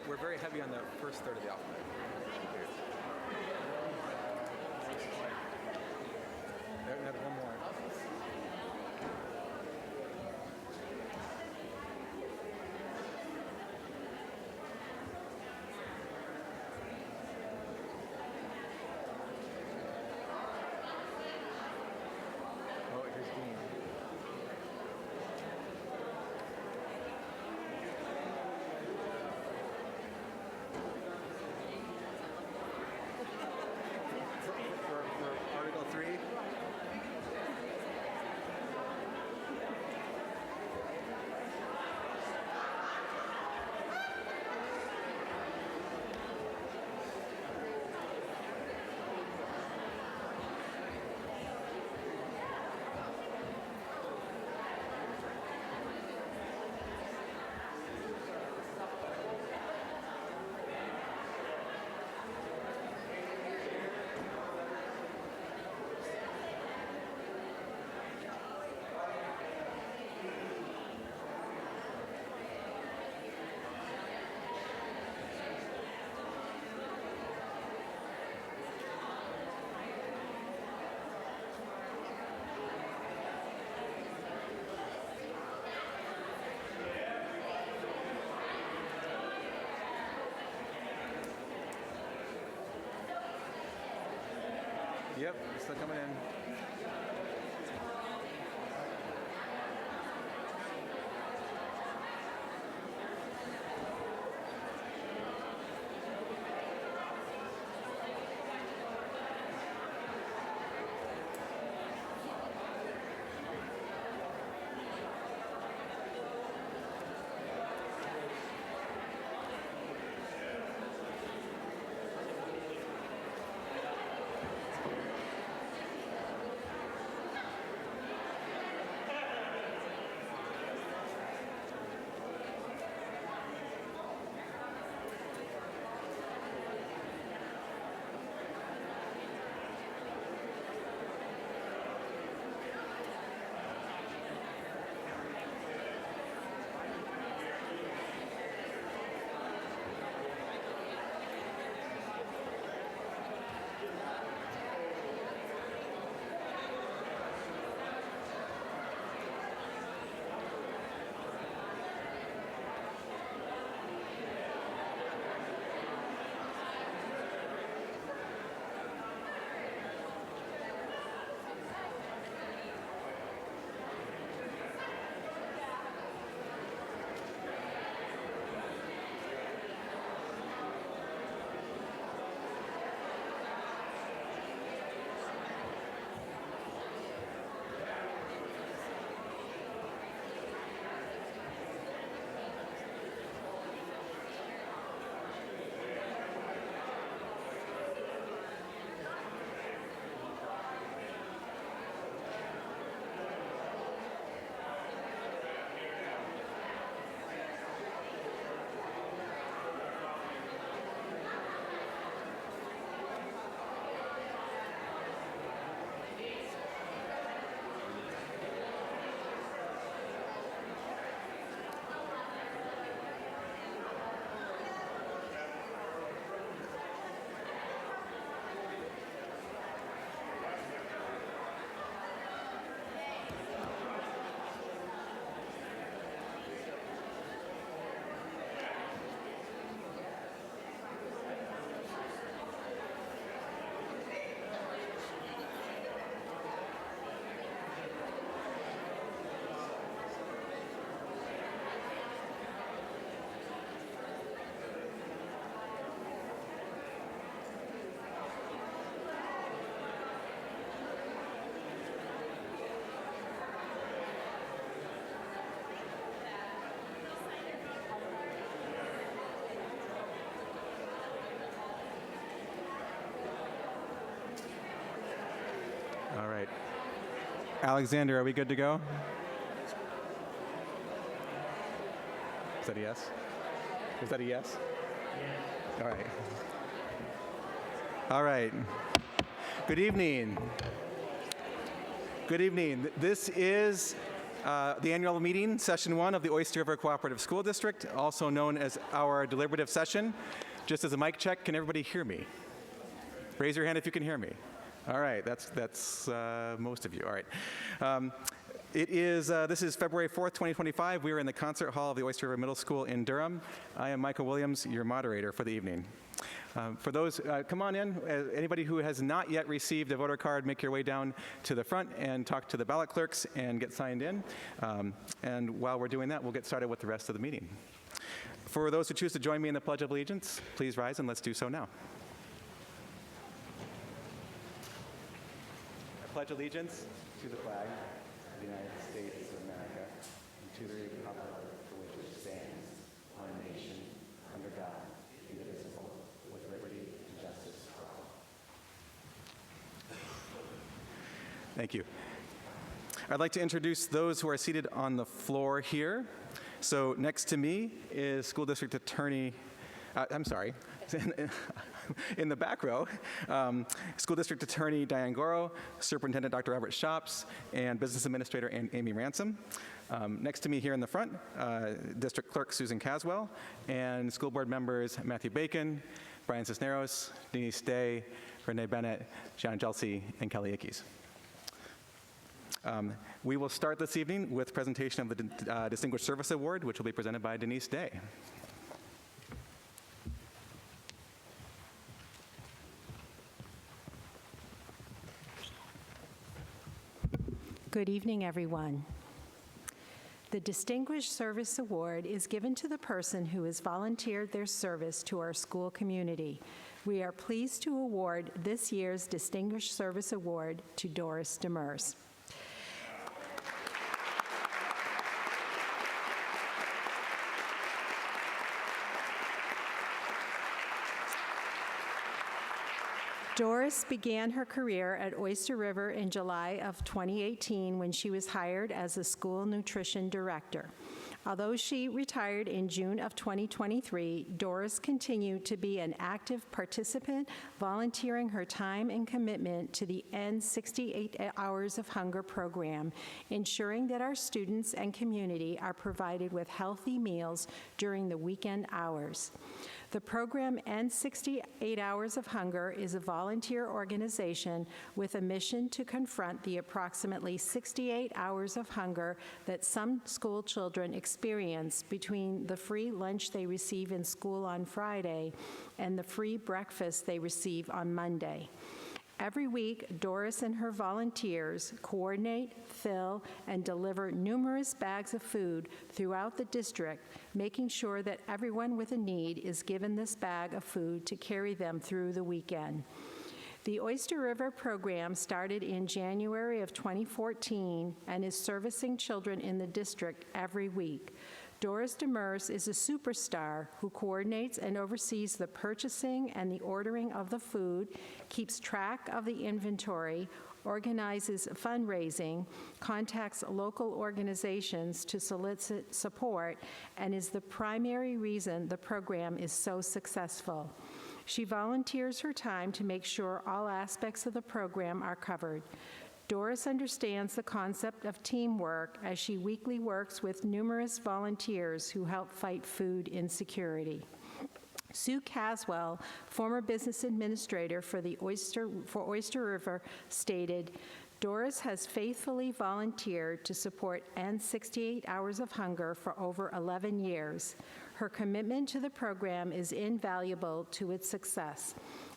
we're very heavy on the first third of the alphabet. There, one more. Oh, here's Dean. For Article 3. Yep, still coming in. All right. Alexander, are we good to go? Is that a yes? Was that a yes? Yes. All right. All right. Good evening. Good evening. This is The annual meeting, session 1 of the Oyster River Cooperative School District, also known as our deliberative session. Just as a mic check, can everybody hear me? Raise your hand if you can hear me. All right, that's most of you. All right. This is February 4th, 2025. We are in the concert hall of the Oyster River Middle School in Durham. I am Michael Williams, your moderator for the evening. For those, come on in. Anybody who has not yet received a voter card, make your way down to the front and talk to the ballot clerks and get signed in. And while we're doing that, we'll get started with the rest of the meeting. For those who choose to join me in the Pledge of Allegiance, please rise and let's do so now. I pledge allegiance to the flag of the United States of America and to the republic for which it stands, one nation, under God, indivisible, with liberty and justice for all. Thank you. I'd like to introduce those who are seated on the floor here. So next to me is School District Attorney, in the back row, School District Attorney Diane Goro, Superintendent Dr. Robert Shops, and Business Administrator Amy Ransom. Next to me here in the front, District Clerk Susan Caswell, and school board members Matthew Bacon, Brian Cisneros, Denise Day, Renee Bennett, John Jelsey, and Kelly Ickes. We will start this evening with presentation of the Distinguished Service Award, which will be presented by Denise Day. Good evening, everyone. The Distinguished Service Award is given to the person who has volunteered their service to our school community. We are pleased to award this year's Distinguished Service Award to Doris Demers. Doris began her career at Oyster River in July of 2018 when she was hired as a school nutrition director. Although she retired in June of 2023, Doris continued to be an active participant, volunteering her time and commitment to the End 68 Hours of Hunger program, ensuring that our students and community are provided with healthy meals during the weekend hours. The program End 68 Hours of Hunger is a volunteer organization with a mission to confront the approximately 68 hours of hunger that some school children experience between the free lunch they receive in school on Friday and the free breakfast they receive on Monday. Every week, Doris and her volunteers coordinate, fill, and deliver numerous bags of food throughout the district, making sure that everyone with a need is given this bag of food to carry them through the weekend. The Oyster River program started in January of 2014 and is servicing children in the district every week. Doris Demers is a superstar who coordinates and oversees the purchasing and the ordering of the food, keeps track of the inventory, organizes fundraising, contacts local organizations to solicit support, and is the primary reason the program is so successful. She volunteers her time to make sure all aspects of the program are covered. Doris understands the concept of teamwork as she weekly works with numerous volunteers who help fight food insecurity. Sue Caswell, former business administrator for Oyster River, stated, Doris has faithfully volunteered to support End 68 Hours of Hunger for over 11 years. Her commitment to the program is invaluable to its success.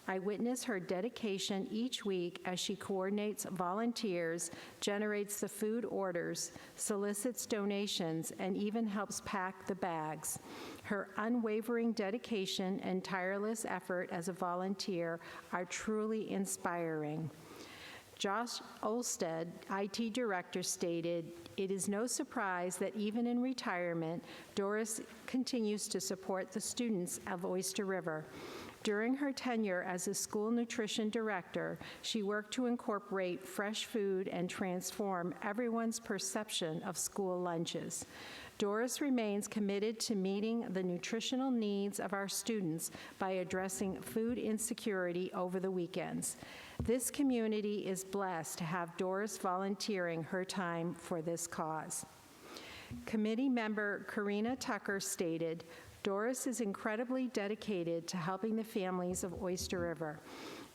I witness her dedication each week as she coordinates volunteers, generates the food orders, solicits donations, and even helps pack the bags. Her unwavering dedication and tireless effort as a volunteer are truly inspiring. Josh Olsted, IT Director, stated, "It is no surprise that even in retirement, Doris continues to support the students of Oyster River. During her tenure as a school nutrition director, she worked to incorporate fresh food and transform everyone's perception of school lunches. Doris remains committed to meeting the nutritional needs of our students by addressing food insecurity over the weekends. This community is blessed to have Doris volunteering her time for this cause." Committee member Karina Tucker stated, "Doris is incredibly dedicated to helping the families of Oyster River.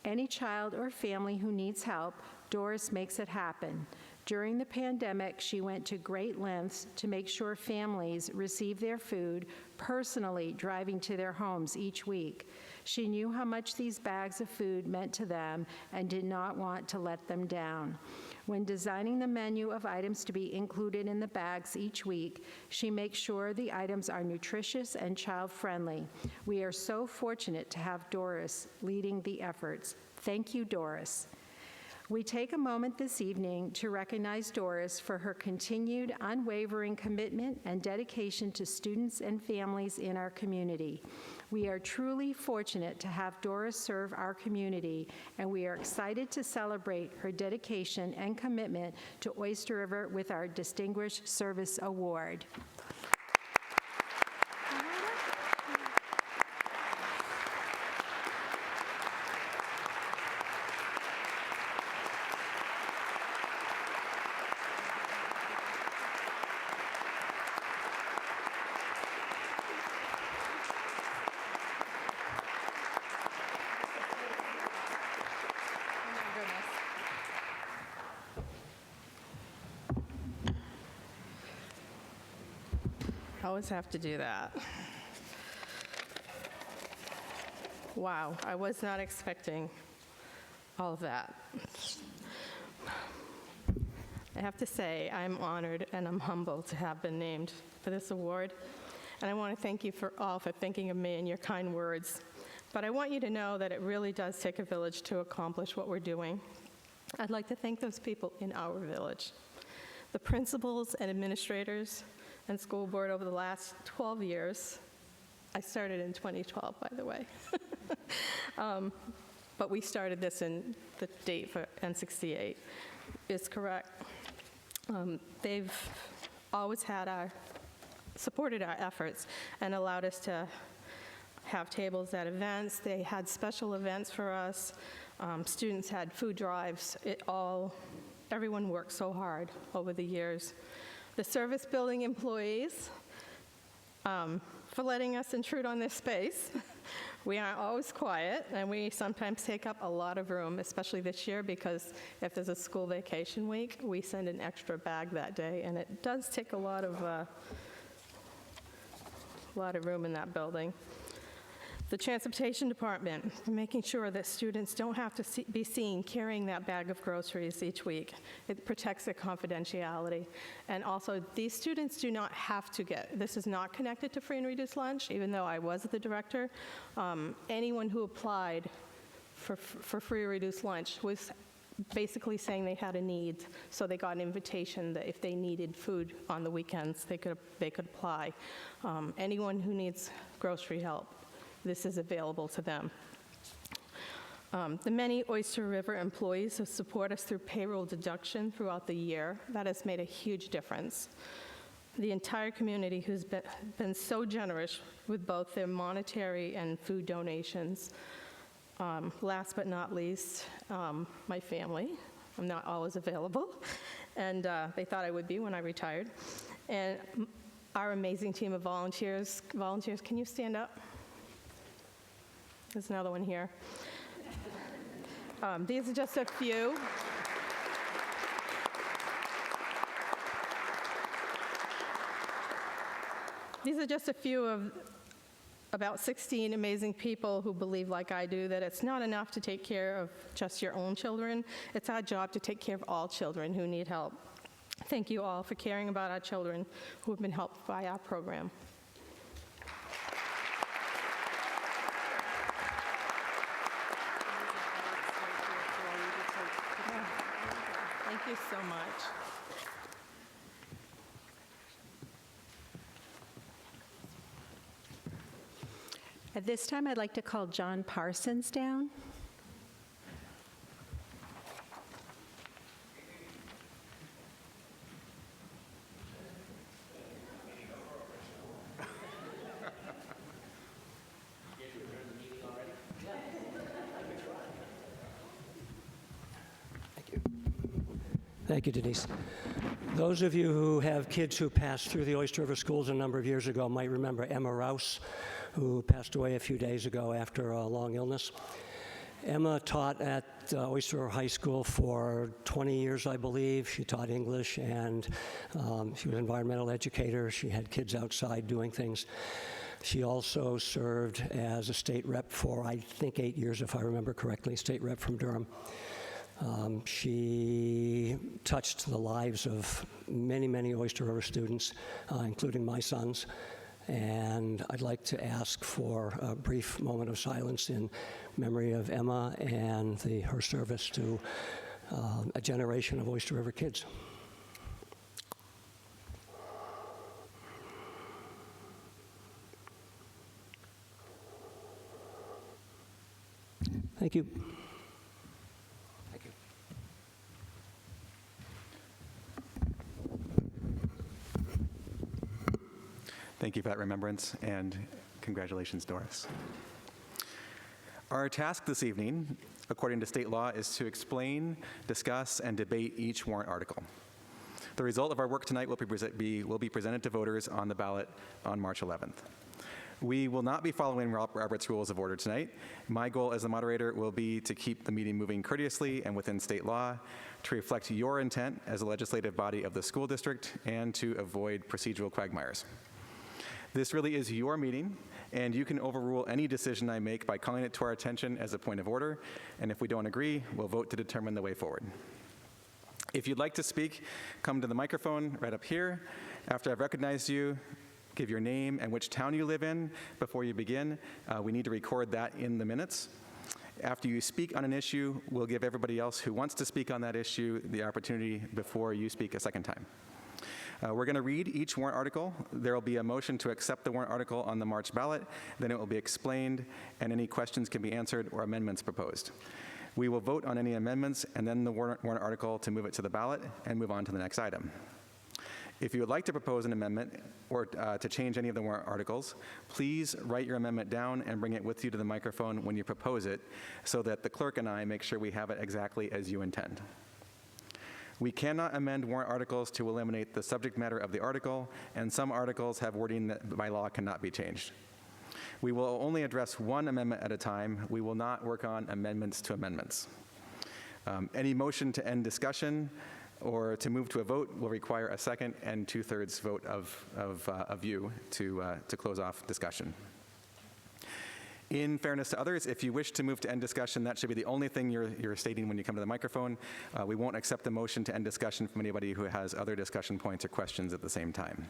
Any child or family who needs help, Doris makes it happen. During the pandemic, she went to great lengths to make sure families receive their food, personally driving to their homes each week. She knew how much these bags of food meant to them and did not want to let them down. When designing the menu of items to be included in the bags each week, she makes sure the items are nutritious and child-friendly. We are so fortunate to have Doris leading the efforts. Thank you, Doris." We take a moment this evening to recognize Doris for her continued unwavering commitment and dedication to students and families in our community. We are truly fortunate to have Doris serve our community, and we are excited to celebrate her dedication and commitment to Oyster River with our Distinguished Service Award. I always have to do that. Wow, I was not expecting all of that. I have to say, I'm honored and I'm humbled to have been named for this award. And I want to thank you all for thinking of me and your kind words. But I want you to know that it really does take a village to accomplish what we're doing. I'd like to thank those people in our village. The principals and administrators and school board over the last 12 years. I started in 2012, by the way. But we started this in the date for N68 is correct. They've always supported our efforts and allowed us to have tables at events. They had special events for us. Students had food drives. Everyone worked so hard over the years. The service building employees, for letting us intrude on this space. We aren't always quiet, and we sometimes take up a lot of room, especially this year, because if there's a school vacation week, we send an extra bag that day, and it does take a lot of room in that building. The transportation department, making sure that students don't have to be seen carrying that bag of groceries each week. It protects their confidentiality. And also, these students do not have to this is not connected to free and reduced lunch, even though I was the director. Anyone who applied for free or reduced lunch was basically saying they had a need, so they got an invitation that if they needed food on the weekends, they could apply. Anyone who needs grocery help, this is available to them. The many Oyster River employees who support us through payroll deduction throughout the year, that has made a huge difference. The entire community who's been so generous with both their monetary and food donations. Last but not least, my family. I'm not always available, and they thought I would be when I retired. And our amazing team of volunteers. Volunteers, can you stand up? There's another one here. These are just a few. These are just a few of about 16 amazing people who believe, like I do, that it's not enough to take care of just your own children. It's our job to take care of all children who need help. Thank you all for caring about our children who have been helped by our program. Thank you so much. At this time, I'd like to call John Parsons down. Thank you, Denise. Those of you who have kids who passed through the Oyster River schools a number of years ago might remember Emma Rouse, who passed away a few days ago after a long illness. Emma taught at Oyster River High School for 20 years, I believe. She taught English, and she was an environmental educator. She had kids outside doing things. She also served as a state rep for, I think, 8 years, if I remember correctly, state rep from Durham. She touched the lives of many, many Oyster River students, including my sons. And I'd like to ask for a brief moment of silence in memory of Emma and her service to a generation of Oyster River kids. Thank you. Thank you. Thank you for that remembrance, and congratulations, Doris. Our task this evening, according to state law, is to explain, discuss, and debate each warrant article. The result of our work tonight will be presented to voters on the ballot on March 11th. We will not be following Robert's Rules of Order tonight. My goal as the moderator will be to keep the meeting moving courteously and within state law, to reflect your intent as a legislative body of the school district, and to avoid procedural quagmires. This really is your meeting, and you can overrule any decision I make by calling it to our attention as a point of order, and if we don't agree, we'll vote to determine the way forward. If you'd like to speak, come to the microphone right up here. After I've recognized you, give your name and which town you live in before you begin. We need to record that in the minutes. After you speak on an issue, we'll give everybody else who wants to speak on that issue the opportunity before you speak a second time. We're going to read each warrant article. There will be a motion to accept the warrant article on the March ballot. Then it will be explained, and any questions can be answered or amendments proposed. We will vote on any amendments and then the warrant article to move it to the ballot and move on to the next item. If you would like to propose an amendment or to change any of the warrant articles, please write your amendment down and bring it with you to the microphone when you propose it so that the clerk and I make sure we have it exactly as you intend. We cannot amend warrant articles to eliminate the subject matter of the article, and some articles have wording that by law cannot be changed. We will only address one amendment at a time. We will not work on amendments to amendments. Any motion to end discussion or to move to a vote will require a second and 2/3 vote of you to close off discussion. In fairness to others, if you wish to move to end discussion, that should be the only thing you're stating when you come to the microphone. We won't accept the motion to end discussion from anybody who has other discussion points or questions at the same time.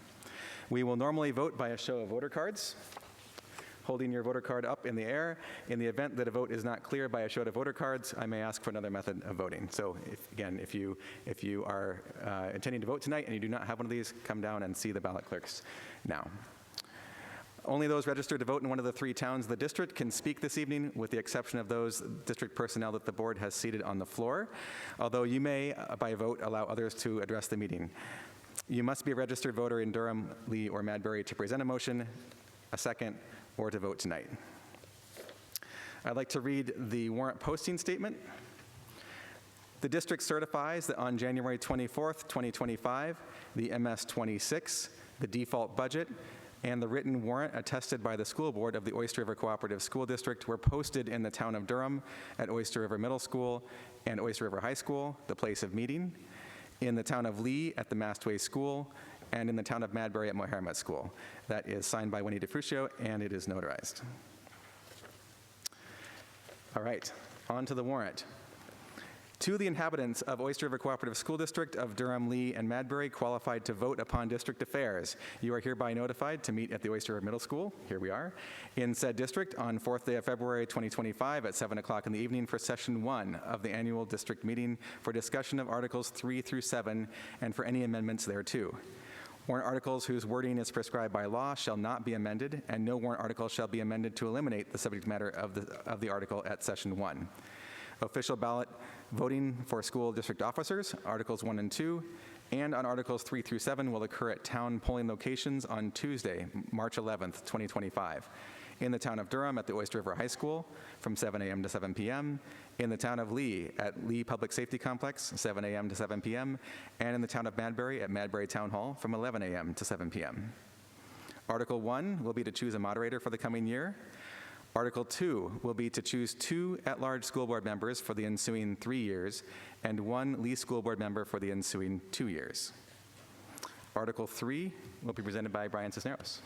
We will normally vote by a show of voter cards, holding your voter card up in the air. In the event that a vote is not clear by a show of voter cards, I may ask for another method of voting. So if you are intending to vote tonight and you do not have one of these, come down and see the ballot clerks now. Only those registered to vote in one of the 3 towns of the district can speak this evening, with the exception of those district personnel that the board has seated on the floor, although you may, by vote, allow others to address the meeting. You must be a registered voter in Durham, Lee, or Madbury to present a motion, a second, or to vote tonight. I'd like to read the warrant posting statement. The district certifies that on January 24th, 2025, the MS-26, the default budget, and the written warrant attested by the school board of the Oyster River Cooperative School District were posted in the town of Durham at Oyster River Middle School and Oyster River High School, the place of meeting, in the town of Lee at the Mastway School, and in the town of Madbury at Mohermet School. That is signed by Winnie DeFrucio, and it is notarized. All right, on to the warrant. To the inhabitants of Oyster River Cooperative School District of Durham, Lee, and Madbury qualified to vote upon district affairs, you are hereby notified to meet at the Oyster River Middle School, here we are, in said district on 4th day of February 2025 at 7 o'clock in the evening for session 1 of the annual district meeting for discussion of articles 3 through 7 and for any amendments thereto. Warrant articles whose wording is prescribed by law shall not be amended, and no warrant article shall be amended to eliminate the subject matter of the article at session 1. Official ballot voting for school district officers, Articles 1 and 2, and on Articles 3 through 7 will occur at town polling locations on Tuesday, March 11th, 2025. in the town of Durham at the Oyster River High School from 7 a.m. to 7 p.m., in the town of Lee at Lee Public Safety Complex, 7 a.m. to 7 p.m., and in the town of Madbury at Madbury Town Hall from 11 a.m. to 7 p.m. Article 1 will be to choose a moderator for the coming year. Article 2 will be to choose 2 at-large school board members for the ensuing 3 years and 1 Lee School Board member for the ensuing 2 years. Article 3 will be presented by Brian Cisneros.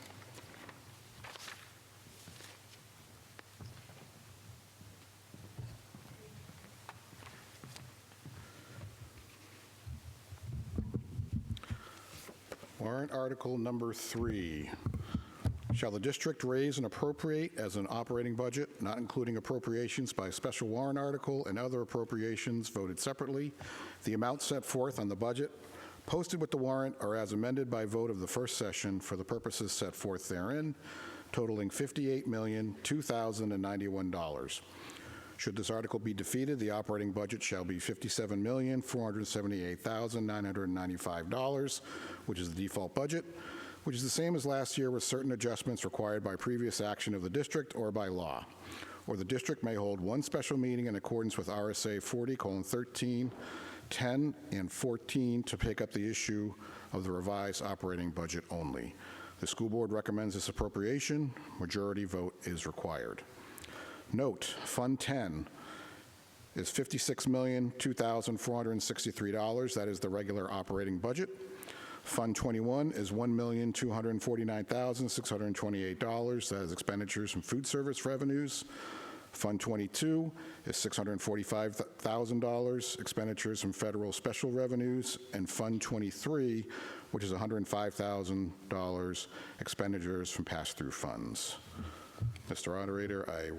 Warrant Article number 3. Shall the district raise and appropriate as an operating budget, not including appropriations by special warrant article and other appropriations voted separately, the amount set forth on the budget, posted with the warrant, or as amended by vote of the first session for the purposes set forth therein, totaling $58,002,091. Should this article be defeated, the operating budget shall be $57,478,995, which is the default budget, which is the same as last year with certain adjustments required by previous action of the district or by law. Or the district may hold one special meeting in accordance with RSA 40:13, 10, and 14 to take up the issue of the revised operating budget only. The school board recommends this appropriation. Majority vote is required. Note, Fund 10 is $56,002,463. That is the regular operating budget. Fund 21 is $1,249,628. That is expenditures from food service revenues. Fund 22 is $645,000, expenditures from federal special revenues. And Fund 23, which is $105,000, expenditures from pass-through funds. Mr. Moderator, I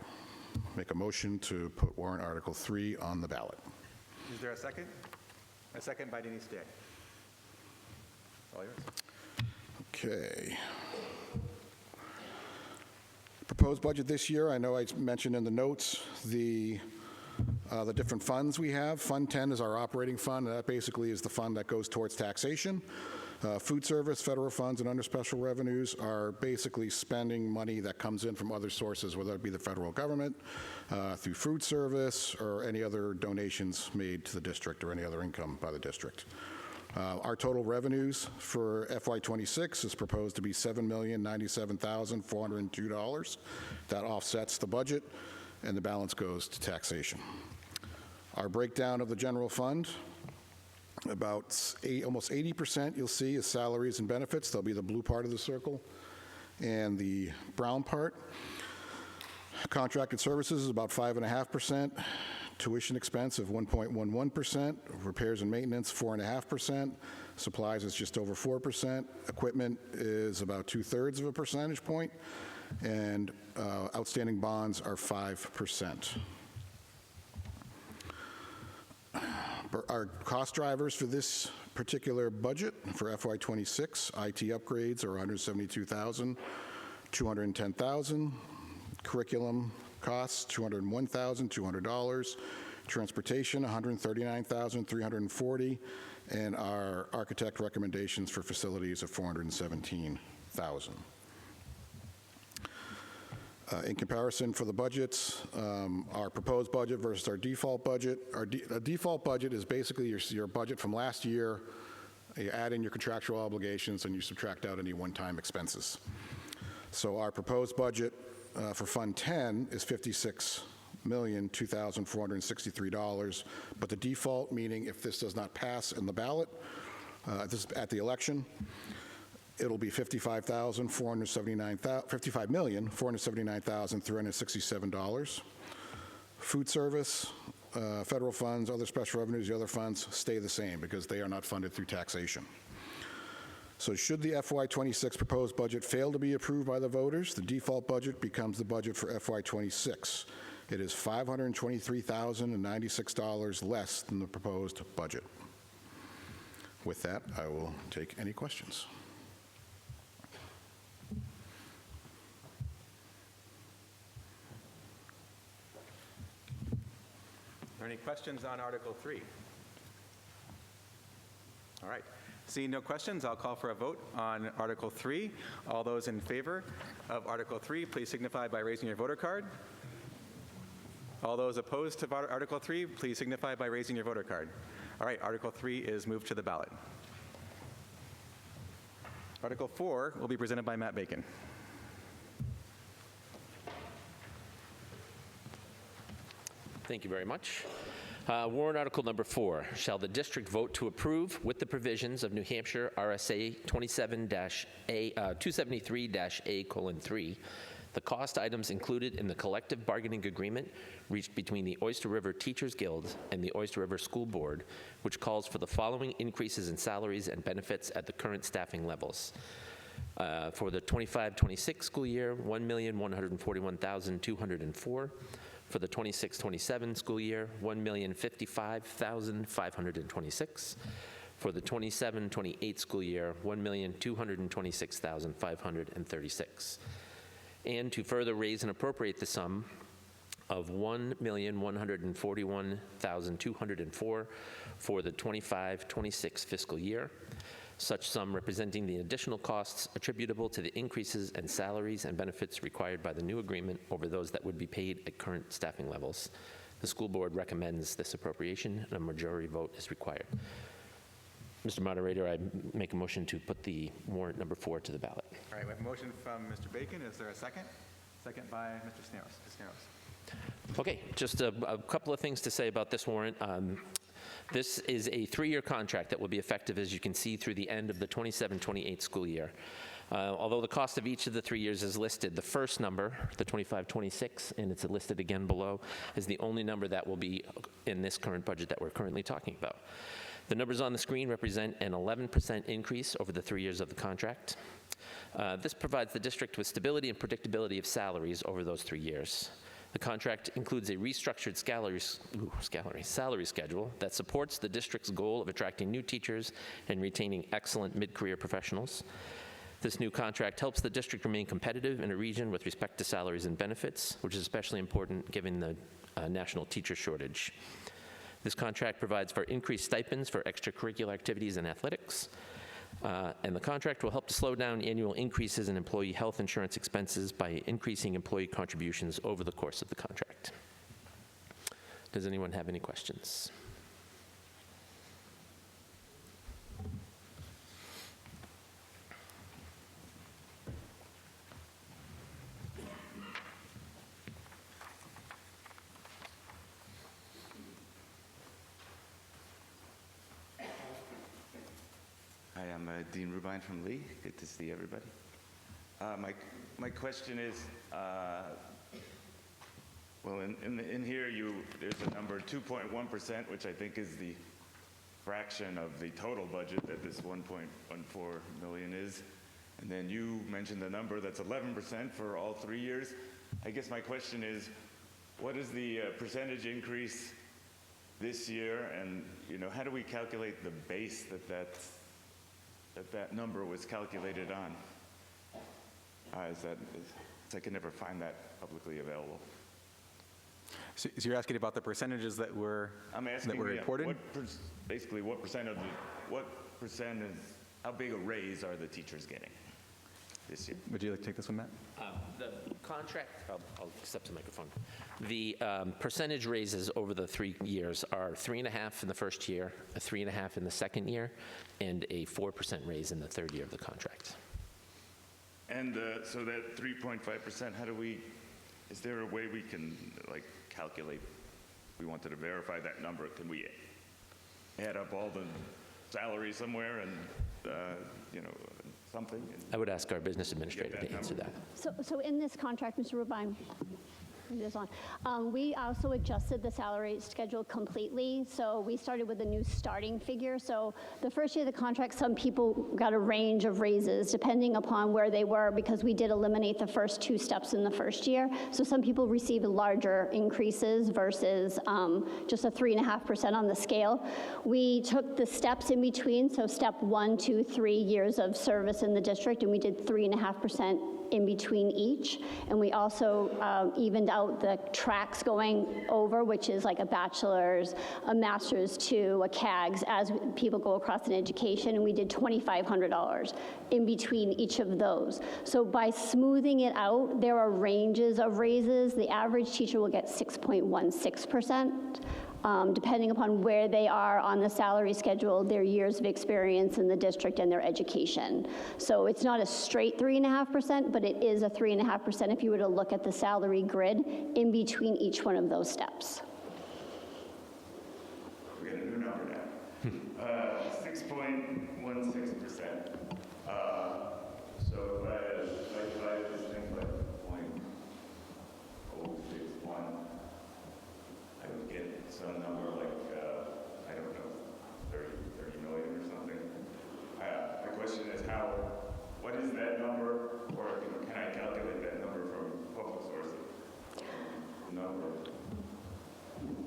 make a motion to put warrant Article 3 on the ballot. Is there a second? A second by Denise Day. All yours. Okay. Proposed budget this year, I know I mentioned in the notes the different funds we have. Fund 10 is our operating fund, and that basically is the fund that goes towards taxation. Food service, federal funds, and under special revenues are basically spending money that comes in from other sources, whether it be the federal government, through food service, or any other donations made to the district or any other income by the district. Our total revenues for FY26 is proposed to be $7,097,402. That offsets the budget, and the balance goes to taxation. Our breakdown of the general fund, almost 80% you'll see is salaries and benefits. They'll be the blue part of the circle and the brown part. Contracted services is about 5.5%. Tuition expense of 1.11%, repairs and maintenance 4.5%, supplies is just over 4%, equipment is about 2/3 of a percentage point, and outstanding bonds are 5%. Our cost drivers for this particular budget for FY26, IT upgrades are $172,210,000, curriculum costs, $201,200. Transportation, $139,340. And our architect recommendations for facilities of $417,000. In comparison for the budgets, our proposed budget versus our default budget. Our default budget is basically your budget from last year. You add in your contractual obligations and you subtract out any one-time expenses. So our proposed budget for Fund 10 is $56,002,463, but the default, meaning if this does not pass in the ballot, at the election, it'll be $55,479,367. Food service, federal funds, other special revenues, the other funds stay the same because they are not funded through taxation. So should the FY26 proposed budget fail to be approved by the voters, the default budget becomes the budget for FY26. It is $523,096 less than the proposed budget. With that, I will take any questions. Are there any questions on Article 3? All right. Seeing no questions, I'll call for a vote on Article 3. All those in favor of Article 3, please signify by raising your voter card. All those opposed to Article 3, please signify by raising your voter card. All right, Article 3 is moved to the ballot. Article 4 will be presented by Matt Bacon. Thank you very much. Warrant Article Number 4. Shall the district vote to approve, with the provisions of New Hampshire RSA 273-A:3, the cost items included in the collective bargaining agreement reached between the Oyster River Teachers Guild and the Oyster River School Board, which calls for the following increases in salaries and benefits at the current staffing levels. For the 25-26 school year, $1,141,204. For the 26-27 school year, $1,055,526. For the 27-28 school year, $1,226,536. And to further raise and appropriate the sum of $1,141,204 for the 25-26 fiscal year, such sum representing the additional costs attributable to the increases in salaries and benefits required by the new agreement over those that would be paid at current staffing levels. The school board recommends this appropriation, and a majority vote is required. Mr. Moderator, I make a motion to put the warrant number 4 to the ballot. All right, we have a motion from Mr. Bacon. Is there a second? Second by Mr. Cisneros. Okay, just a couple of things to say about this warrant. This is a 3-year contract that will be effective, as you can see, through the end of the 27-28 school year. Although the cost of each of the 3 years is listed, the first number, the 25-26, and it's listed again below, is the only number that will be in this current budget that we're currently talking about. The numbers on the screen represent an 11% increase over the 3 years of the contract. This provides the district with stability and predictability of salaries over those 3 years. The contract includes a restructured salary schedule that supports the district's goal of attracting new teachers and retaining excellent mid-career professionals. This new contract helps the district remain competitive in a region with respect to salaries and benefits, which is especially important given the national teacher shortage. This contract provides for increased stipends for extracurricular activities and athletics. And the contract will help to slow down annual increases in employee health insurance expenses by increasing employee contributions over the course of the contract. Does anyone have any questions? Hi, I'm Dean Rubine from Lee. Good to see everybody. My question is, well, in here there's a number 2.1%, which I think is the fraction of the total budget that this 1.14 million is. And then you mentioned the number that's 11% for all 3 years. I guess my question is, what is the percentage increase this year? And how do we calculate the base that number was calculated on? I can never find that publicly available. So you're asking about the percentages that were reported? Basically, what percent is, how big a raise are the teachers getting this year? Would you like to take this one, Matt? The contract, I'll accept the microphone. The percentage raises over the 3 years are 3.5% in the first year, a 3.5% in the second year, and a 4% raise in the third year of the contract. And so that 3.5%, is there a way we can calculate? We wanted to verify that number. Can we add up all the salaries somewhere and something? I would ask our business administrator to answer that. So in this contract, Mr. Rubine, we also adjusted the salary schedule completely. So we started with a new starting figure. So the first year of the contract, some people got a range of raises depending upon where they were, because we did eliminate the first 2 steps in the first year. So some people received larger increases versus just a 3.5% on the scale. We took the steps in between, so step 1, 2, 3 years of service in the district, and we did 3.5% in between each. And we also evened out the tracks going over, which is like a bachelor's, a master's to a CAGS, as people go across in education, and we did $2,500 in between each of those. So by smoothing it out, there are ranges of raises. The average teacher will get 6.16%. Depending upon where they are on the salary schedule, their years of experience in the district and their education. So it's not a straight 3.5%, but it is a 3.5% if you were to look at the salary grid in between each one of those steps. We got a new number now. 6.16%. So if I divide this thing by 0.061, I would get some number like, I don't know, 30 million or something. My question is what is that number, or can I calculate that number from public sources? The number,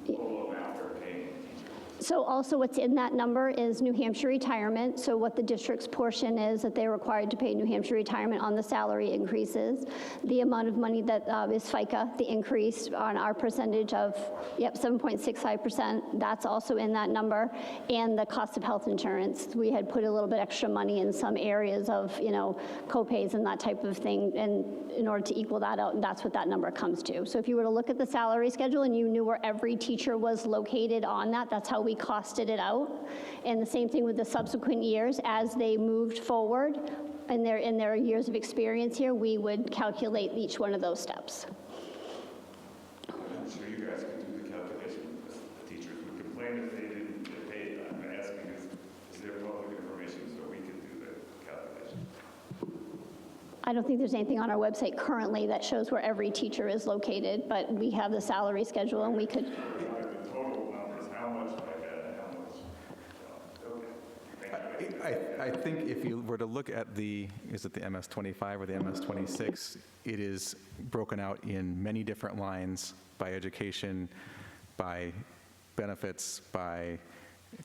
total amount they're paying teachers. So also what's in that number is New Hampshire retirement. So what the district's portion is that they're required to pay New Hampshire retirement on the salary increases. The amount of money that is FICA, the increase on our percentage of, 7.65%, that's also in that number. And the cost of health insurance. We had put a little bit extra money in some areas of, co-pays and that type of thing, and in order to equal that out, and that's what that number comes to. So if you were to look at the salary schedule and you knew where every teacher was located on that, that's how we costed it out. And the same thing with the subsequent years. As they moved forward in their years of experience here, we would calculate each one of those steps. I'm sure you guys could do the calculation. The teachers would complain if they didn't get paid. I'm asking is there public information so we can do the calculation? I don't think there's anything on our website currently that shows where every teacher is located, but we have the salary schedule and we could. The total numbers, how much by that and how much? Okay. Thank you. I think if you were to look at is it the MS-25 or the MS-26, it is broken out in many different lines by education, by benefits, by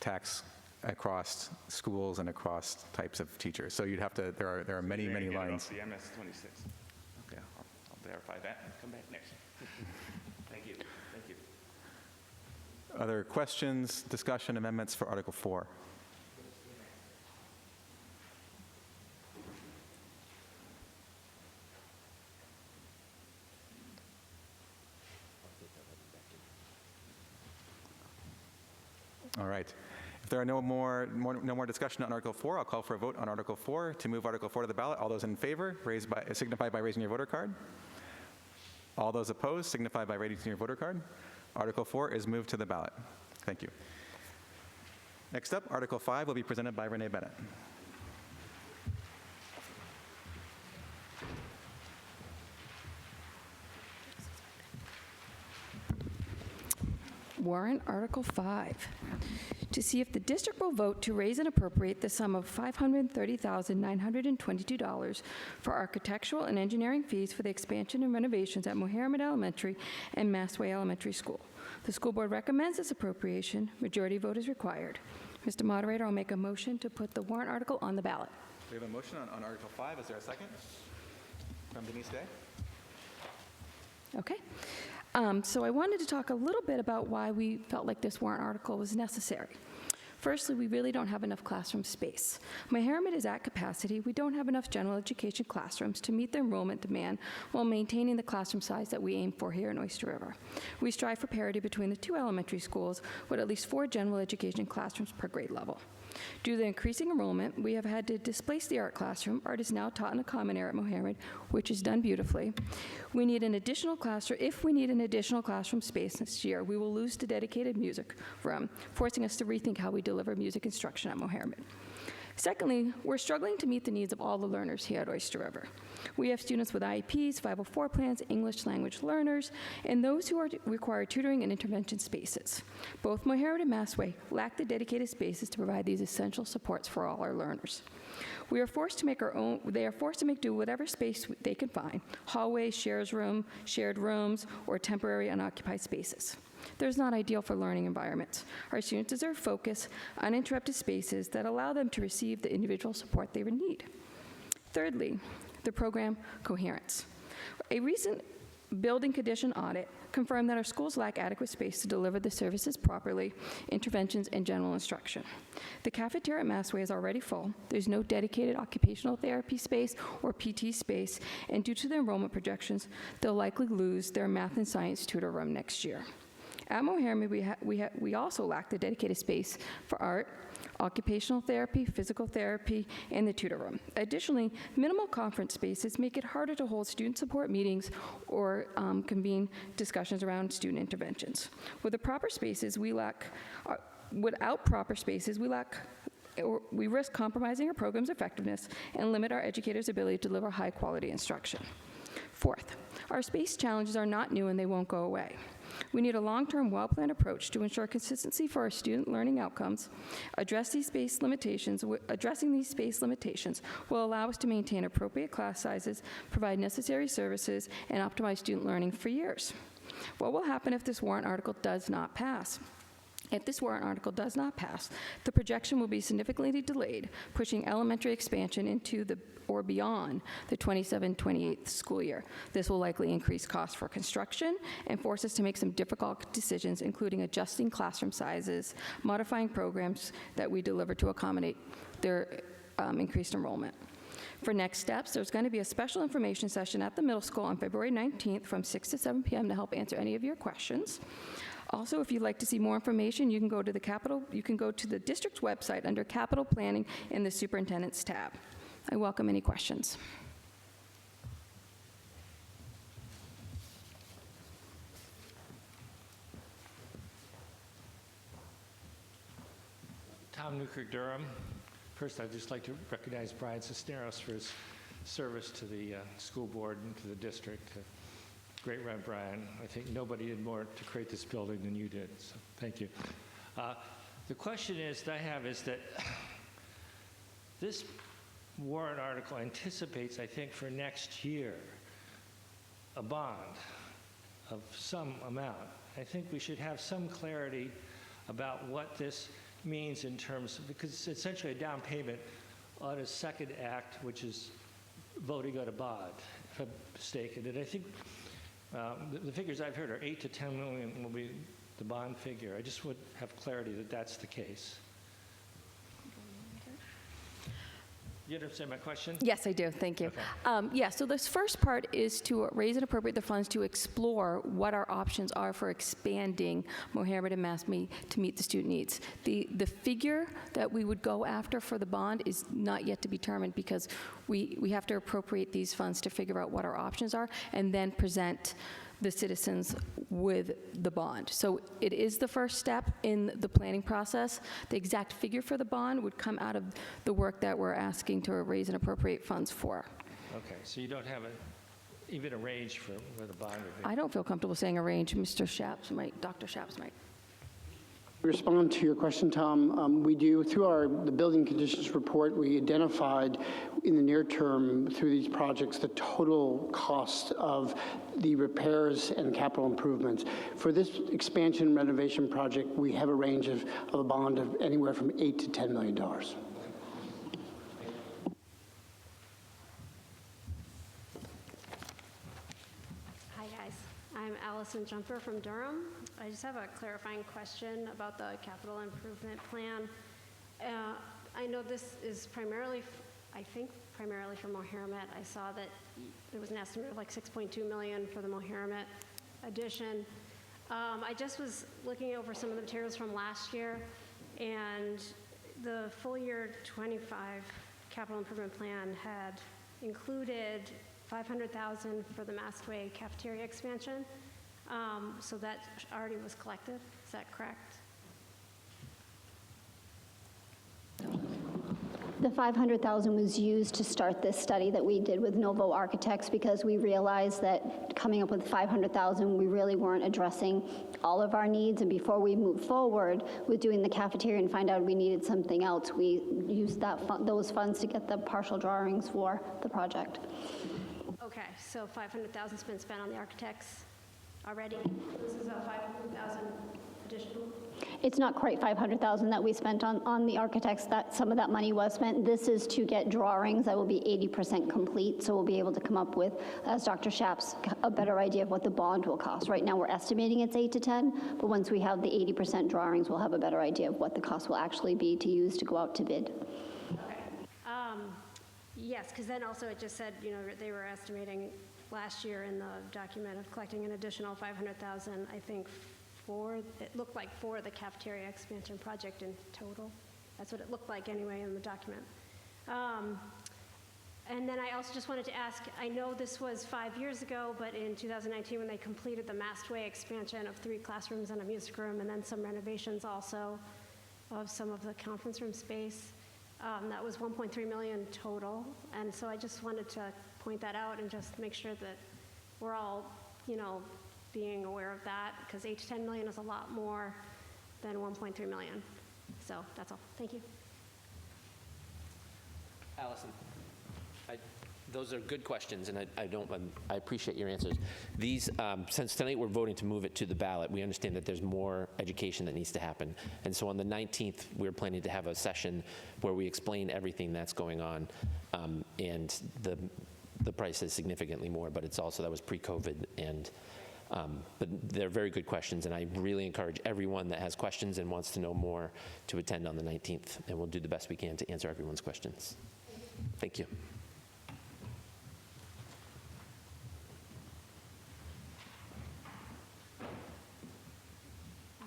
tax across schools and across types of teachers. So you'd have to, there are many lines. The MS-26. Okay, I'll verify that and come back next. Thank you. Thank you. Other questions, discussion, amendments for Article 4? All right. If there are no more discussion on Article 4, I'll call for a vote on Article 4 to move Article 4 to the ballot. All those in favor, signify by raising your voter card. All those opposed, signify by raising your voter card. Article 4 is moved to the ballot. Thank you. Next up, Article 5 will be presented by Renee Bennett. Warrant Article 5, to see if the district will vote to raise and appropriate the sum of $530,922 for architectural and engineering fees for the expansion and renovations at Mohammed Elementary and Massway Elementary School. The school board recommends this appropriation. Majority vote is required. Mr. Moderator, I'll make a motion to put the warrant article on the ballot. We have a motion on Article 5. Is there a second? From Denise Day. Okay. So I wanted to talk a little bit about why we felt like this warrant article was necessary. Firstly, we really don't have enough classroom space. Mohammed is at capacity. We don't have enough general education classrooms to meet the enrollment demand while maintaining the classroom size that we aim for here in Oyster River. We strive for parity between the two elementary schools with at least 4 general education classrooms per grade level. Due to the increasing enrollment, we have had to displace the art classroom. Art is now taught in a common area at Mohammed, which is done beautifully. We need an additional classroom. If we need an additional classroom space next year, we will lose the dedicated music room, forcing us to rethink how we deliver music instruction at Mohammed. Secondly, we're struggling to meet the needs of all the learners here at Oyster River. We have students with IEPs, 504 plans, English language learners, and those who require tutoring and intervention spaces. Both Mohammed and Massway lack the dedicated spaces to provide these essential supports for all our learners. They are forced to make do whatever space they can find, hallways, shared rooms, or temporary unoccupied spaces. They're not ideal for learning environments. Our students deserve focus, uninterrupted spaces that allow them to receive the individual support they would need. Thirdly, the program coherence. A recent building condition audit confirmed that our schools lack adequate space to deliver the services properly, interventions, and general instruction. The cafeteria at Massway is already full. There's no dedicated occupational therapy space or PT space, and due to the enrollment projections, they'll likely lose their math and science tutor room next year. At Moharemy, we also lack the dedicated space for art, occupational therapy, physical therapy, and the tutor room. Additionally, minimal conference spaces make it harder to hold student support meetings or convene discussions around student interventions. Without proper spaces, we risk compromising our program's effectiveness and limit our educators' ability to deliver high-quality instruction. Fourth, our space challenges are not new and they won't go away. We need a long-term, well-planned approach to ensure consistency for our student learning outcomes. Addressing these space limitations will allow us to maintain appropriate class sizes, provide necessary services, and optimize student learning for years. What will happen if this warrant article does not pass? If this warrant article does not pass, the projection will be significantly delayed, pushing elementary expansion into or beyond the 27-28 school year. This will likely increase costs for construction and force us to make some difficult decisions, including adjusting classroom sizes, modifying programs that we deliver to accommodate their increased enrollment. For next steps, there's going to be a special information session at the middle school on February 19th from 6 to 7 p.m. to help answer any of your questions. Also, if you'd like to see more information, you can go to the district's website under Capital Planning in the Superintendent's tab. I welcome any questions. Tom Newkirk, Durham. First, I'd just like to recognize Brian Cisneros for his service to the school board and to the district. Great run, Brian. I think nobody did more to create this building than you did, so thank you. The question that I have is that this warrant article anticipates, I think, for next year, a bond of some amount. I think we should have some clarity about what this means in terms of, because it's essentially a down payment on a second act, which is voting on a bond, if I'm mistaken. And I think the figures I've heard are 8 to 10 million will be the bond figure. I just would have clarity that that's the case. You understand my question? Yes, I do. Thank you. Okay. So this first part is to raise and appropriate the funds to explore what our options are for expanding Mohammed and Massme to meet the student needs. The figure that we would go after for the bond is not yet to be determined because we have to appropriate these funds to figure out what our options are and then present the citizens with the bond. So it is the first step in the planning process. The exact figure for the bond would come out of the work that we're asking to raise and appropriate funds for. Okay, so you don't have even a range for where the bond would be? I don't feel comfortable saying a range. Dr. Shaps might. To respond to your question, Tom, we do, through the building conditions report, we identified in the near term through these projects the total cost of the repairs and capital improvements. For this expansion renovation project, we have a range of a bond of anywhere from $8 to $10 million. Hi guys, I'm Allison Jumper from Durham. I just have a clarifying question about the capital improvement plan. I know this is primarily for Mohammed. I saw that there was an estimate of like $6.2 million for the Mohammed addition. I just was looking over some of the materials from last year, and the full year 25 capital improvement plan had included $500,000 for the Mastway cafeteria expansion. So that already was collected, is that correct? The $500,000 was used to start this study that we did with Novo Architects because we realized that coming up with $500,000, we really weren't addressing all of our needs. And before we moved forward with doing the cafeteria and find out we needed something else, we used those funds to get the partial drawings for the project. Okay, so $500,000's been spent on the architects already. This is a $500,000 additional? It's not quite 500,000 that we spent on the architects. That some of that money was spent. This is to get drawings that will be 80% complete, so we'll be able to come up with, as Dr. Schaps, a better idea of what the bond will cost. Right now, we're estimating it's 8 to 10, but once we have the 80% drawings, we'll have a better idea of what the cost will actually be to use to go out to bid. Yes, because then also it just said, you know, they were estimating last year in the document of collecting an additional 500,000, I think, it looked like for the cafeteria expansion project in total. That's what it looked like anyway in the document. And then I also just wanted to ask, I know this was 5 years ago, but in 2019 when they completed the Mastway expansion of 3 classrooms and a music room, and then some renovations also of some of the conference room space, that was 1.3 million total. And so I just wanted to point that out and just make sure that we're all, you know, being aware of that, because 8 to 10 million is a lot more than 1.3 million. So that's all. Thank you. Allison, those are good questions, and I appreciate your answers. These, since tonight we're voting to move it to the ballot, we understand that there's more education that needs to happen. And so on the 19th, we're planning to have a session where we explain everything that's going on, and the price is significantly more, but it's also, that was pre-COVID, and but they're very good questions, and I really encourage everyone that has questions and wants to know more to attend on the 19th, and we'll do the best we can to answer everyone's questions. Thank you.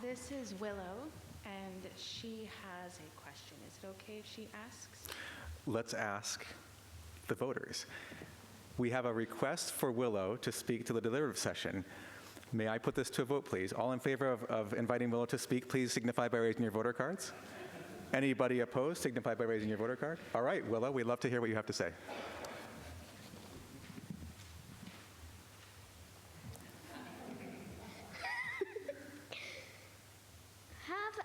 This is Willow, and she has a question. Is it okay if she asks? Let's ask the voters. We have a request for Willow to speak to the deliberative session. May I put this to a vote, please? All in favor of inviting Willow to speak, please signify by raising your voter cards. Anybody opposed, signify by raising your voter card. All right, Willow, we'd love to hear what you have to say. Have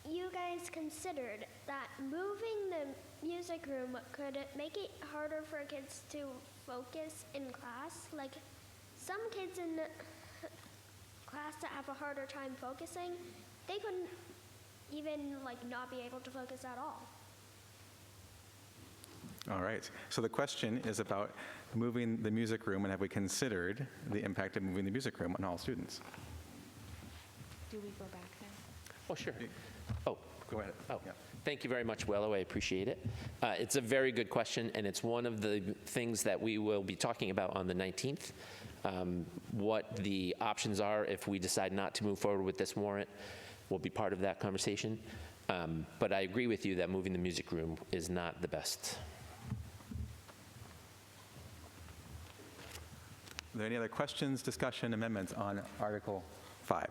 you guys considered that moving the music room could make it harder for kids to focus in class? Like, some kids in class that have a harder time focusing, they couldn't even not be able to focus at all. All right, so the question is about moving the music room, and have we considered the impact of moving the music room on all students? Do we go back there? Oh, sure. Oh, go ahead. Oh, yeah. Thank you very much, Willow. I appreciate it. It's a very good question, and it's one of the things that we will be talking about on the 19th. What the options are if we decide not to move forward with this warrant will be part of that conversation. But I agree with you that moving the music room is not the best. Are there any other questions, discussion, amendments on Article 5?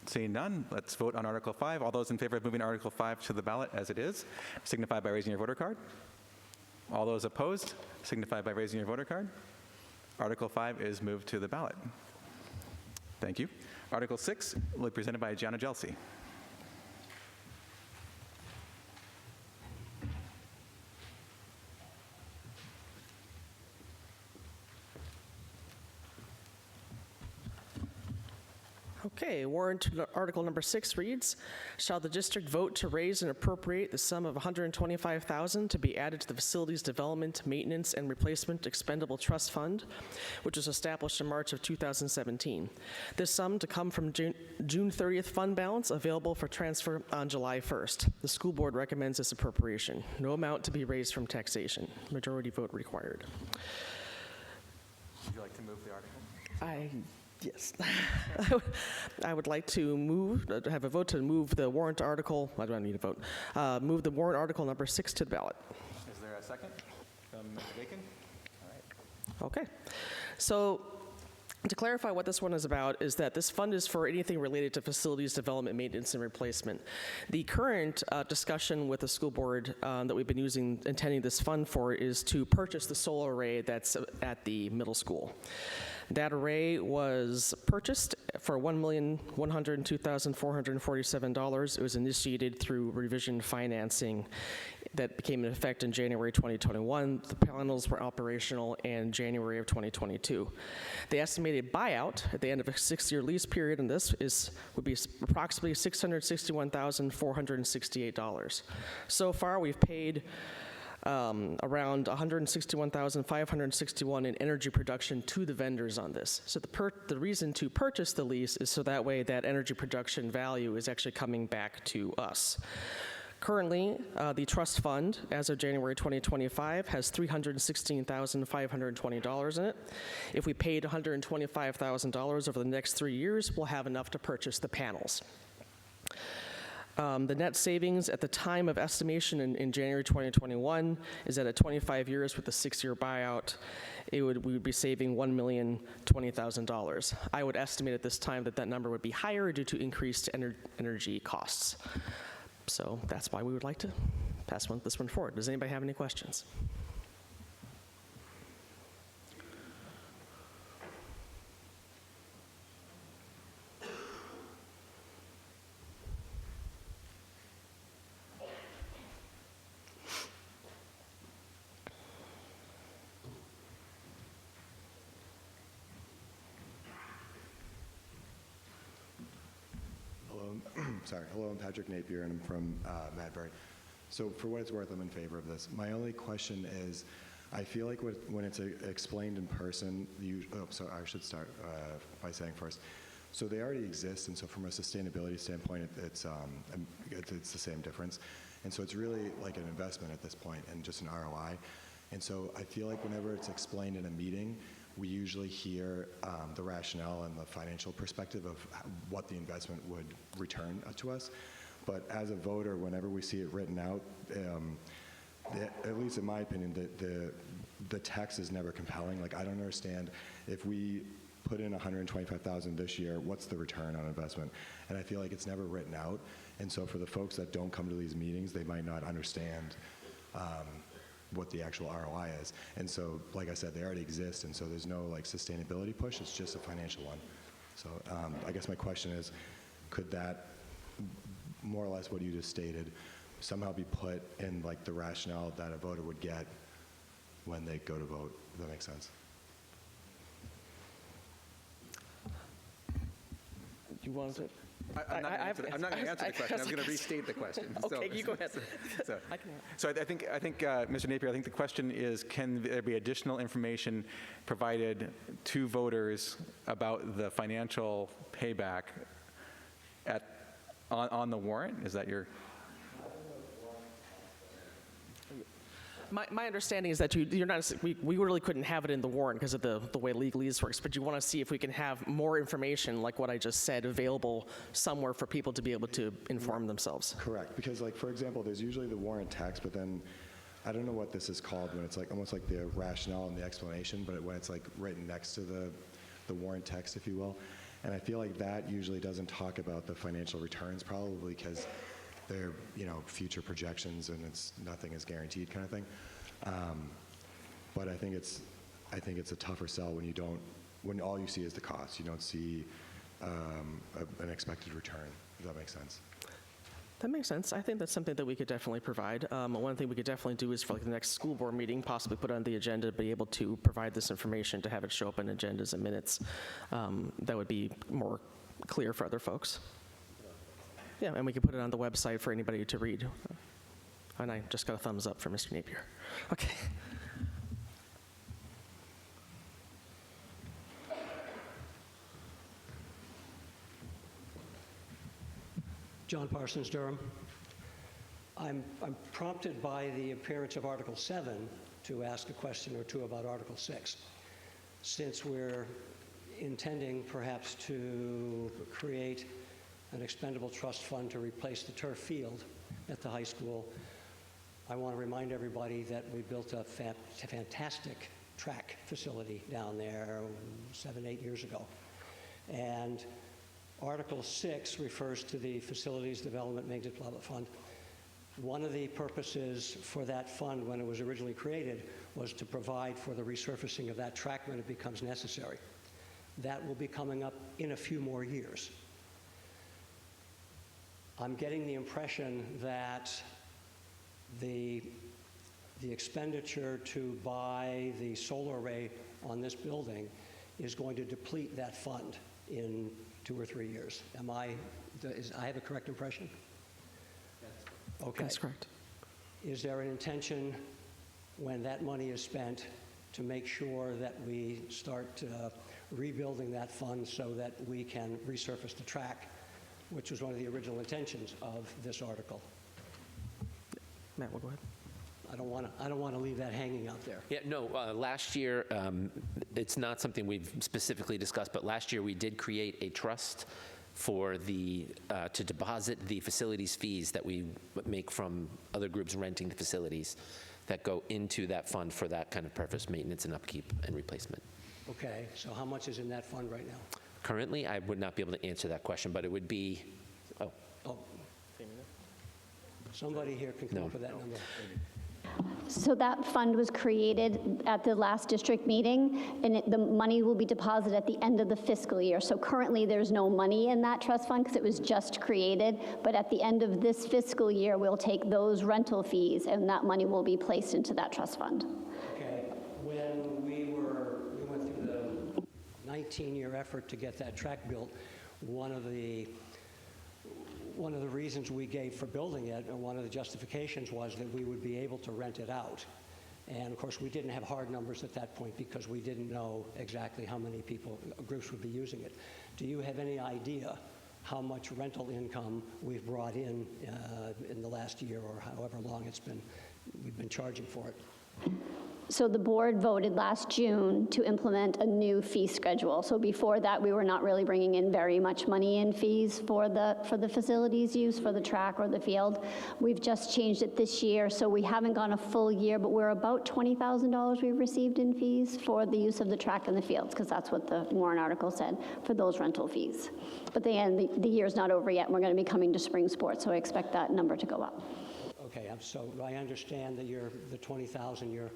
Seeing none, let's vote on Article 5. All those in favor of moving Article 5 to the ballot as it is, signify by raising your voter card. All those opposed, signify by raising your voter card. Article 5 is moved to the ballot. Thank you. Article 6 will be presented by Gianna Gelsey. Okay, warrant article number 6 reads, shall the district vote to raise and appropriate the sum of $125,000 to be added to the Facilities Development, Maintenance, and Replacement Expendable Trust Fund, which was established in March of 2017. This sum to come from June 30th fund balance available for transfer on July 1st. The school board recommends this appropriation. No amount to be raised from taxation. Majority vote required. Would you like to move the article? Yes. I would like to have a vote to move the warrant article, I don't need a vote, move the warrant article number 6 to the ballot. Is there a second from Mr. Bacon? All right. Okay. So to clarify what this one is about is that this fund is for anything related to facilities development, maintenance, and replacement. The current discussion with the school board that we've been intending this fund for is to purchase the solar array that's at the middle school. That array was purchased for $1,102,447. It was initiated through revision financing that became in effect in January 2021. The panels were operational in January of 2022. The estimated buyout at the end of a 6-year lease period in this would be approximately $661,468. So far, we've paid around $161,561 in energy production to the vendors on this. So the reason to purchase the lease is so that way that energy production value is actually coming back to us. Currently, the trust fund, as of January 2025, has $316,520 in it. If we paid $125,000 over the next 3 years, we'll have enough to purchase the panels. The net savings at the time of estimation in January 2021 is that at 25 years with the 6-year buyout, we would be saving $1,020,000. I would estimate at this time that number would be higher due to increased energy costs. So that's why we would like to pass this one forward. Does anybody have any questions? Hello, I'm Patrick Napier, and I'm from Madbury. So for what it's worth, I'm in favor of this. My only question is, I feel like when it's explained in person, so I should start by saying first, so they already exist, and so from a sustainability standpoint, it's the same difference. And so it's really like an investment at this point and just an ROI. And so I feel like whenever it's explained in a meeting, we usually hear the rationale and the financial perspective of what the investment would return to us. But as a voter, whenever we see it written out, at least in my opinion, the text is never compelling. Like, I don't understand, if we put in $125,000 this year, what's the return on investment? And I feel like it's never written out. And so for the folks that don't come to these meetings, they might not understand what the actual ROI is. And so, like I said, they already exist, and so there's no like sustainability push, it's just a financial one. So I guess my question is, could that, more or less what you just stated, somehow be put in like the rationale that a voter would get when they go to vote, if that makes sense? You want to? I'm not going to answer the question. I was going to restate the question. Okay, you go ahead. So I think Mr. Napier, I think the question is, can there be additional information provided to voters about the financial payback on the warrant? Is that your? My understanding is that you're not. We really couldn't have it in the warrant because of the way legalese works. But you want to see if we can have more information, like what I just said, available somewhere for people to be able to inform themselves. Correct, because like for example, there's usually the warrant text, but then I don't know what this is called when it's like almost like the rationale and the explanation, but when it's like written next to the warrant text, if you will. And I feel like that usually doesn't talk about the financial returns, probably because they're, future projections and nothing is guaranteed kind of thing. But I think it's a tougher sell when all you see is the cost. You don't see an expected return, if that makes sense. That makes sense. I think that's something that we could definitely provide. One thing we could definitely do is for like the next school board meeting, possibly put on the agenda to be able to provide this information, to have it show up in agendas and minutes. That would be more clear for other folks. Yeah, and we can put it on the website for anybody to read. And I just got a thumbs up from Mr. Napier. Okay. John Parsons, Durham. I'm prompted by the appearance of Article 7 to ask a question or two about Article 6. Since we're intending perhaps to create an expendable trust fund to replace the turf field at the high school, I want to remind everybody that we built a fantastic track facility down there 7, 8 years ago. And Article 6 refers to the Facilities Development Maintenance Fund. One of the purposes for that fund when it was originally created was to provide for the resurfacing of that track when it becomes necessary. That will be coming up in a few more years. I'm getting the impression that the expenditure to buy the solar array on this building is going to deplete that fund in 2 or 3 years. I have a correct impression? Okay. That's correct. Is there an intention, when that money is spent, to make sure that we start rebuilding that fund so that we can resurface the track, which was one of the original intentions of this article? Matt, will go ahead. I don't want to leave that hanging out there. Yeah, no, last year, it's not something we've specifically discussed, but last year we did create a trust for to deposit the facilities fees that we make from other groups renting the facilities that go into that fund for that kind of purpose, maintenance and upkeep and replacement. Okay, so how much is in that fund right now? Currently, I would not be able to answer that question, but it would be, Somebody here can come up with that number. So that fund was created at the last district meeting, and the money will be deposited at the end of the fiscal year. So currently, there's no money in that trust fund because it was just created, but at the end of this fiscal year, we'll take those rental fees, and that money will be placed into that trust fund. Okay, when we went through the 19-year effort to get that track built, one of the reasons we gave for building it, and one of the justifications, was that we would be able to rent it out. And of course, we didn't have hard numbers at that point because we didn't know exactly how many groups would be using it. Do you have any idea how much rental income we've brought in the last year, or however long we've been charging for it? So the board voted last June to implement a new fee schedule. So before that, we were not really bringing in very much money in fees for the facilities use, for the track or the field. We've just changed it this year, so we haven't gone a full year, but we're about $20,000 we've received in fees for the use of the track and the fields, because that's what the warrant article said, for those rental fees. But the year's not over yet, and we're going to be coming to spring sports, so I expect that number to go up. Okay, so I understand that the 20,000 you're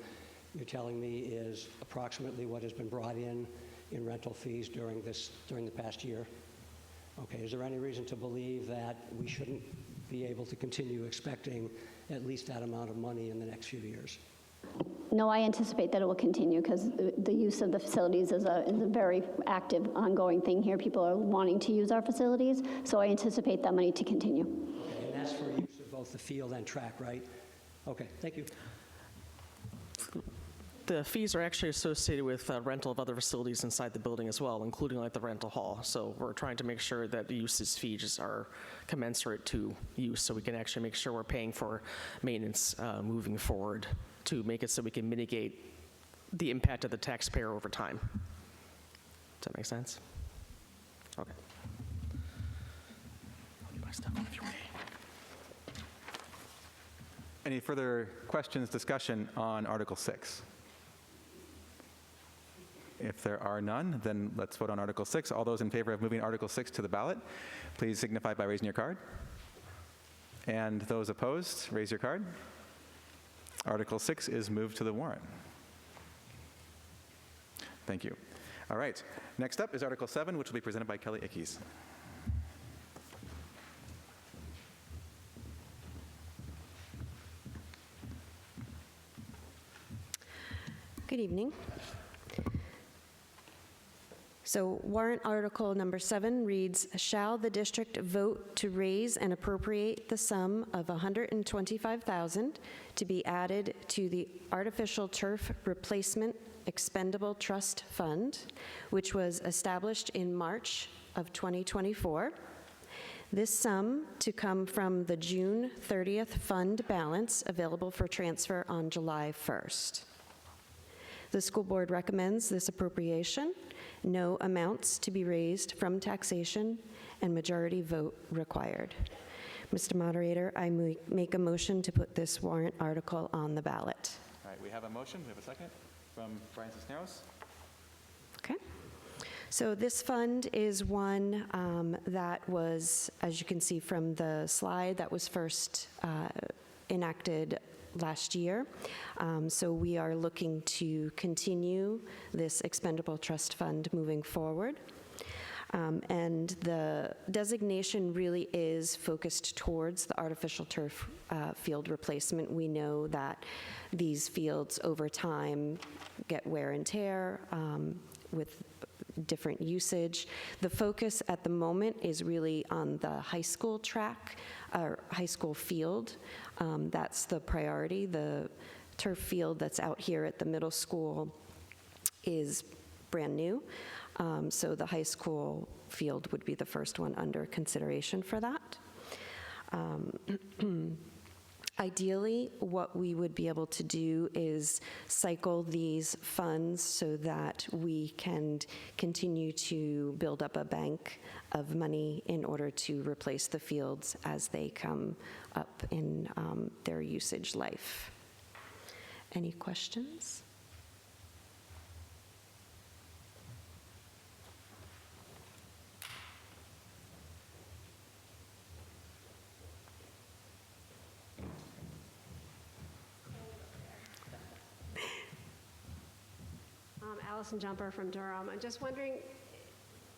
telling me is approximately what has been brought in rental fees during the past year. Okay, is there any reason to believe that we shouldn't be able to continue expecting at least that amount of money in the next few years? No, I anticipate that it will continue because the use of the facilities is a very active, ongoing thing here. People are wanting to use our facilities, so I anticipate that money to continue. Okay, and that's for use of both the field and track, right? Okay, thank you. The fees are actually associated with rental of other facilities inside the building as well, including like the rental hall. So we're trying to make sure that the usage fees are commensurate to use, so we can actually make sure we're paying for maintenance moving forward to make it so we can mitigate the impact of the taxpayer over time. Does that make sense? Okay. I'll get my stuff on if you want. Any further questions, discussion on Article 6? If there are none, then let's vote on Article 6. All those in favor of moving Article 6 to the ballot, please signify by raising your card. And those opposed, raise your card. Article 6 is moved to the warrant. Thank you. All right. Next up is Article 7, which will be presented by Kelly Ickes. Good evening. So warrant article number 7 reads, shall the district vote to raise and appropriate the sum of $125,000 to be added to the artificial turf replacement expendable trust fund, which was established in March of 2024. This sum to come from the June 30th fund balance available for transfer on July 1st. The school board recommends this appropriation. No amounts to be raised from taxation, and majority vote required. Mr. Moderator, I make a motion to put this warrant article on the ballot. All right, we have a motion. We have a second from Brian Cisneros. Okay. So this fund is one that was, as you can see from the slide, that was first enacted last year. So we are looking to continue this expendable trust fund moving forward. And the designation really is focused towards the artificial turf field replacement. We know that these fields over time get wear and tear with different usage. The focus at the moment is really on the high school track, or high school field. That's the priority. The turf field that's out here at the middle school is brand new. So the high school field would be the first one under consideration for that. Ideally, what we would be able to do is cycle these funds so that we can continue to build up a bank of money in order to replace the fields as they come up in their usage life. Any questions? Allison Jumper from Durham. I'm just wondering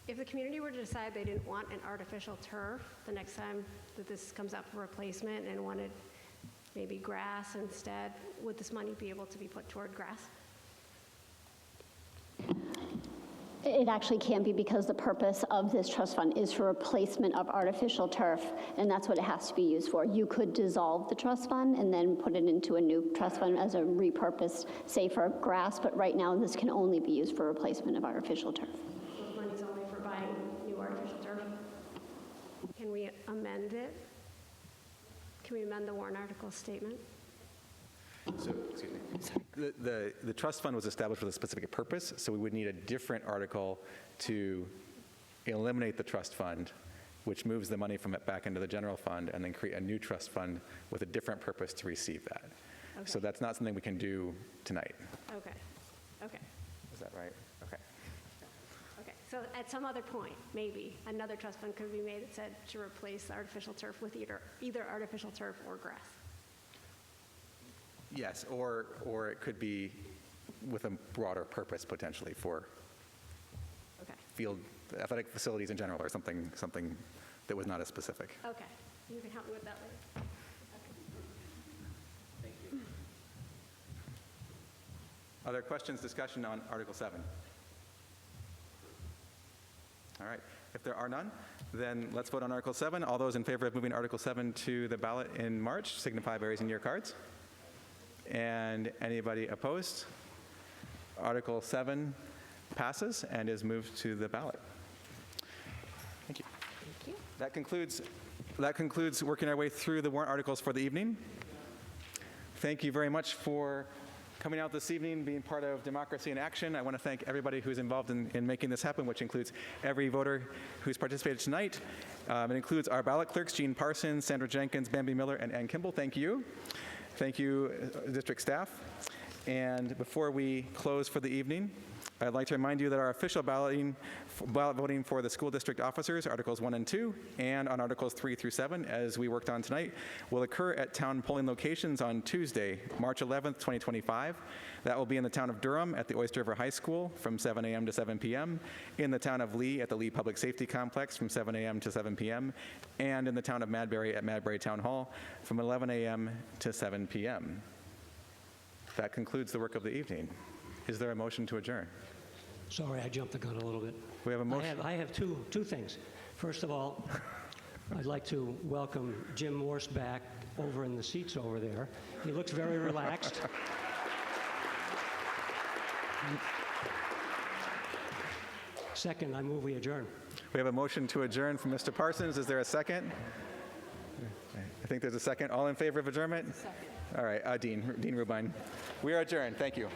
if the community were to decide they didn't want an artificial turf the next time that this comes up for replacement and wanted maybe grass instead, would this money be able to be put toward grass? It actually can't be, because the purpose of this trust fund is for replacement of artificial turf, and that's what it has to be used for. You could dissolve the trust fund and then put it into a new trust fund as a repurposed, say, for grass, but right now this can only be used for replacement of artificial turf. So the money's only for buying new artificial turf? Can we amend it? Can we amend the warrant article statement? So, excuse me. The trust fund was established with a specific purpose, so we would need a different article to eliminate the trust fund, which moves the money from it back into the general fund, and then create a new trust fund with a different purpose to receive that. Okay. So that's not something we can do tonight. Okay. Okay. Is that right? Okay. Okay. So at some other point, maybe another trust fund could be made that said to replace artificial turf with either artificial turf or grass. Yes, or it could be with a broader purpose potentially for field athletic facilities in general, or something that was not as specific. Okay. You can help me with that later. Thank you. Other questions, discussion on Article 7? All right. If there are none, then let's vote on Article 7. All those in favor of moving Article 7 to the ballot in March signify by raising your cards. And anybody opposed? Article 7 passes and is moved to the ballot. Thank you. Thank you. That concludes working our way through the warrant articles for the evening. Thank you very much for coming out this evening, being part of Democracy in Action. I want to thank everybody who's involved in making this happen, which includes every voter who's participated tonight. It includes our ballot clerks, Jean Parsons, Sandra Jenkins, Bambi Miller, and Ann Kimball. Thank you. Thank you, district staff. And before we close for the evening, I'd like to remind you that our official ballot voting for the school district officers, Articles 1 and 2, and on Articles 3 through 7, as we worked on tonight, will occur at town polling locations on Tuesday, March 11th, 2025. That will be in the town of Durham at the Oyster River High School from 7 a.m. to 7 p.m., in the town of Lee at the Lee Public Safety Complex from 7 a.m. to 7 p.m., and in the town of Madbury at Madbury Town Hall from 11 a.m. to 7 p.m. That concludes the work of the evening. Is there a motion to adjourn? Sorry, I jumped the gun a little bit. We have a motion. I have two things. First of all, I'd like to welcome Jim Morse back over in the seats over there. He looks very relaxed. Second, I move we adjourn. We have a motion to adjourn from Mr. Parsons. Is there a second? I think there's a second. All in favor of adjournment? Second. All right, Dean Rubine. We are adjourned. Thank you.